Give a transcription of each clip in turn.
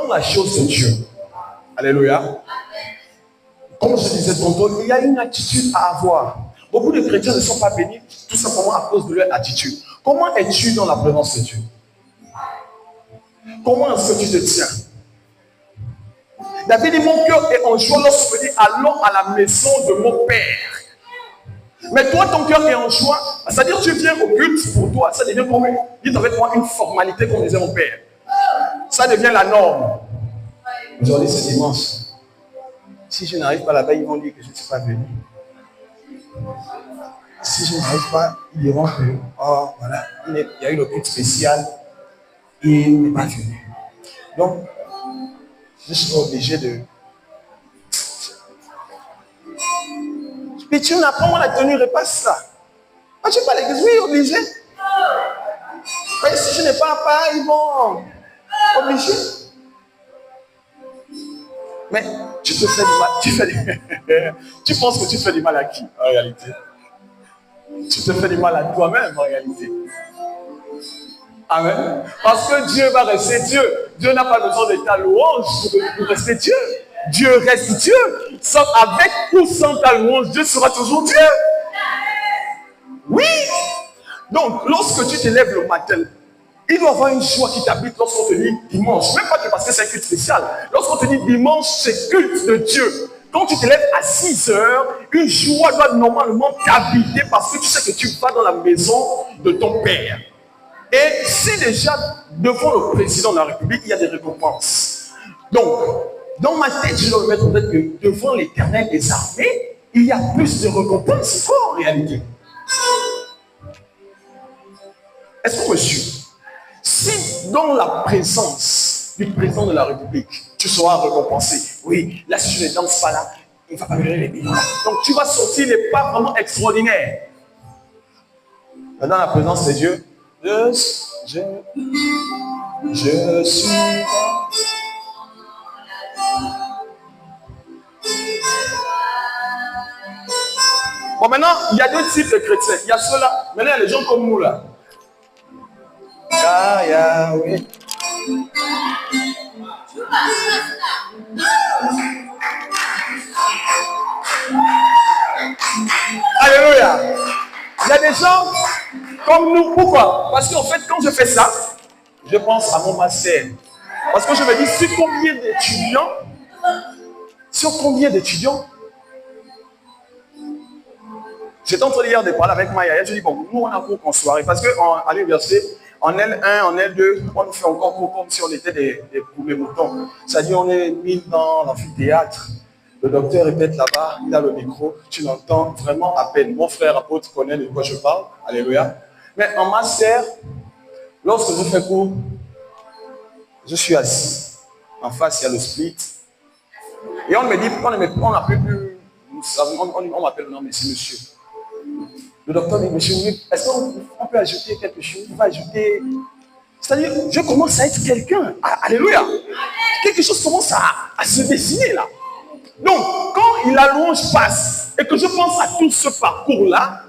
la chose de Dieu, alléluia, comme je disais tantôt, il y a une attitude à avoir. Beaucoup de chrétiens ne sont pas bénis tout simplement à cause de leur attitude. Comment es-tu dans la présence de Dieu? Comment est-ce que tu te tiens? David dit, mon cœur est en joie lorsque je dis, allons à la maison de mon Père. Mais toi, ton cœur est en joie, c'est-à-dire que tu viens au culte pour toi, ça devient comme une formalité, comme disait mon père. Ça devient la norme. Aujourd'hui, c'est dimanche. Si je n'arrive pas là-bas, ils vont dire que je ne suis pas venu. Si je n'arrive pas, ils diront que, oh, voilà, il y a eu le culte spécial, il n'est pas venu. Donc, je suis obligé de... Mais tu n'as pas moi la tenue repas ça. Quand tu parles à l'église, oui, obligé. Mais si je n'ai pas, ils vont obligé. Mais tu te fais du mal. Tu penses que tu fais du mal à qui en réalité? Tu te fais du mal à toi-même en réalité. Amen. Parce que Dieu va rester Dieu. Dieu n'a pas besoin de ta louange pour rester Dieu. Dieu reste Dieu. Sauf avec ou sans ta louange, Dieu sera toujours Dieu. Oui. Donc, lorsque tu te lèves le matin, il doit y avoir une joie qui t'habite lorsqu'on te dit dimanche. Même pas que parce que c'est un culte spécial. Lorsqu'on te dit dimanche, c'est culte de Dieu. Quand tu te lèves à 6 heures, une joie doit normalement t'habiter parce que tu sais que tu vas dans la maison de ton Père. Et si déjà, devant le président de la République, il y a des récompenses. Donc, dans ma tête, je dois me mettre en tête que devant l'Éternel des armées, il y a plus de récompenses en réalité. Est-ce qu'on me suit? Si dans la présence du président de la République, tu seras récompensé, oui, là si je ne danse pas là, il ne va pas me donner les millions. Donc tu vas sortir les pas vraiment extraordinaires. Dans la présence de Dieu, je suis. Bon, maintenant, il y a deux types de chrétiens. Il y a ceux-là. Maintenant, il y a les gens comme nous là. Ah, Yahweh. Alléluia. Il y a des gens comme nous. Pourquoi? Parce qu'en fait, quand je fais ça, je pense à mon master. Parce que je me dis, sur combien d'étudiants, j'étais en train hier de parler avec Maya. Je dis, bon, nous, on a cours en soirée. Parce qu'à l'université, en L1, en L2, on fait encore cours comme si on était des poulets moutons. C'est-à-dire, on est mis dans l'amphithéâtre. Le docteur répète là-bas, il a le micro. Tu l'entends vraiment à peine. Mon frère apôtre connaît de quoi je parle. Alléluia. Mais en master, lorsque je fais cours, je suis assis. En face, il y a le split. Et on me dit, on n'appelle plus, on m'appelle non, mais c'est monsieur. Le docteur dit, monsieur, est-ce qu'on peut ajouter quelque chose? Il va ajouter. C'est-à-dire, je commence à être quelqu'un. Alléluia. Quelque chose commence à se dessiner là. Donc, quand la louange passe et que je pense à tout ce parcours-là,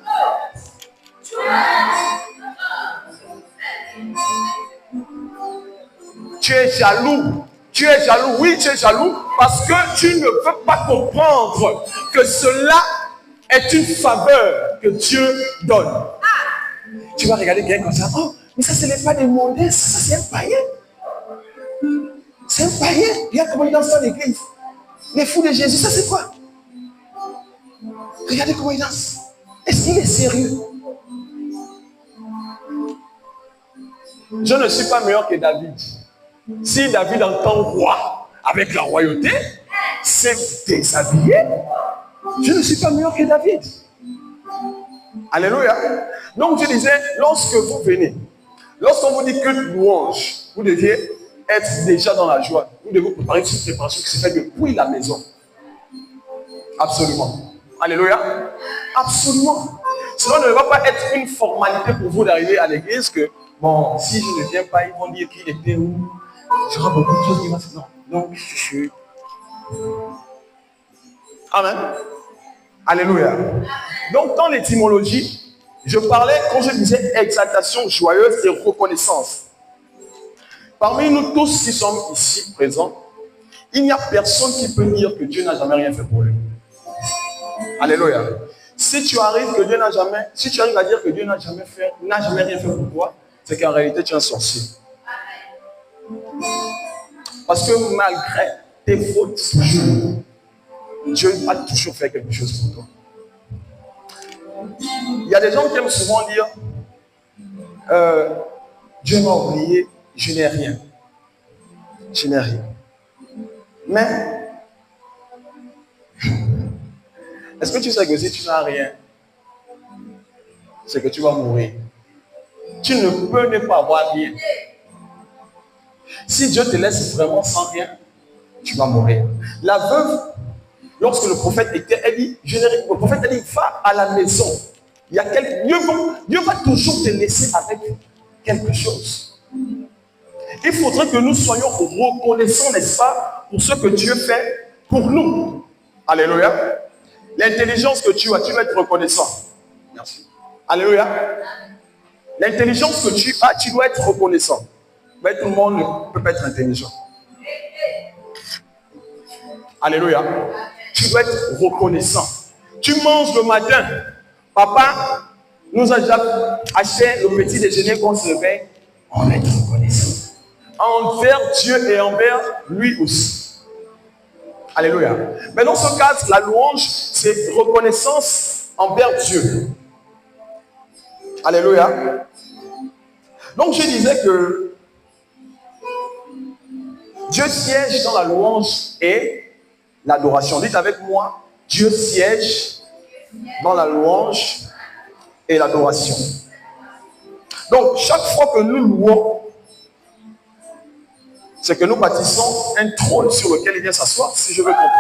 tu es jaloux. Tu es jaloux. Oui, tu es jaloux parce que tu ne veux pas comprendre que cela est une faveur que Dieu donne. Tu vas regarder quelqu'un comme ça. Oh, mais ça, ce n'est pas des mondains. Ça, c'est un païen. C'est un païen. Regarde comment il danse dans l'église. Les fous de Jésus, ça c'est quoi? Regardez comment il danse. Est-ce qu'il est sérieux? Je ne suis pas meilleur que David. Si David entend roi avec la royauté, c'est déshabillé. Je ne suis pas meilleur que David. Alléluia. Donc je disais, lorsque vous venez, lorsqu'on vous dit que louange, vous deviez être déjà dans la joie. Vous devez préparer une préparation qui se fait depuis la maison. Absolument. Alléluia. Absolument. Cela ne va pas être une formalité pour vous d'arriver à l'église que, bon, si je ne viens pas, ils vont dire qu'il était où. J'aurai beaucoup de choses qui vont se dire. Non. Donc, je suis. Amen. Alléluia. Donc, dans l'étymologie, je parlais, quand je disais exaltation joyeuse et reconnaissance. Parmi nous tous qui sommes ici présents, il n'y a personne qui peut dire que Dieu n'a jamais rien fait pour lui. Alléluia. Si tu arrives à dire que Dieu n'a jamais rien fait pour toi, c'est qu'en réalité tu es un sorcier. Parce que malgré tes fautes, Dieu a toujours fait quelque chose pour toi. Il y a des gens qui aiment souvent dire Dieu m'a oublié, je n'ai rien. Je n'ai rien. Mais est-ce que tu sais que si tu n'as rien, c'est que tu vas mourir. Tu ne peux ne pas avoir rien. Si Dieu te laisse vraiment sans rien, tu vas mourir. La veuve, lorsque le prophète était, elle dit, le prophète a dit, va à la maison. Il y a Dieu va toujours te laisser avec quelque chose. Il faudrait que nous soyons reconnaissants, n'est-ce pas, pour ce que Dieu fait pour nous. Alléluia. L'intelligence que tu as, tu vas être reconnaissant. Merci. Alléluia. L'intelligence que tu as, tu dois être reconnaissant. Mais tout le monde ne peut pas être intelligent. Alléluia. Tu dois être reconnaissant. Tu manges le matin. Papa nous a déjà acheté le petit déjeuner qu'on se réveille. On va être reconnaissant. Envers Dieu et envers lui aussi. Alléluia. Mais dans ce cas, la louange, c'est reconnaissance envers Dieu. Alléluia. Donc je disais que Dieu siège dans la louange et l'adoration. Dites avec moi, Dieu siège dans la louange et l'adoration. Donc chaque fois que nous louons, c'est que nous bâtissons un trône sur lequel il vient s'asseoir, si je veux comprendre.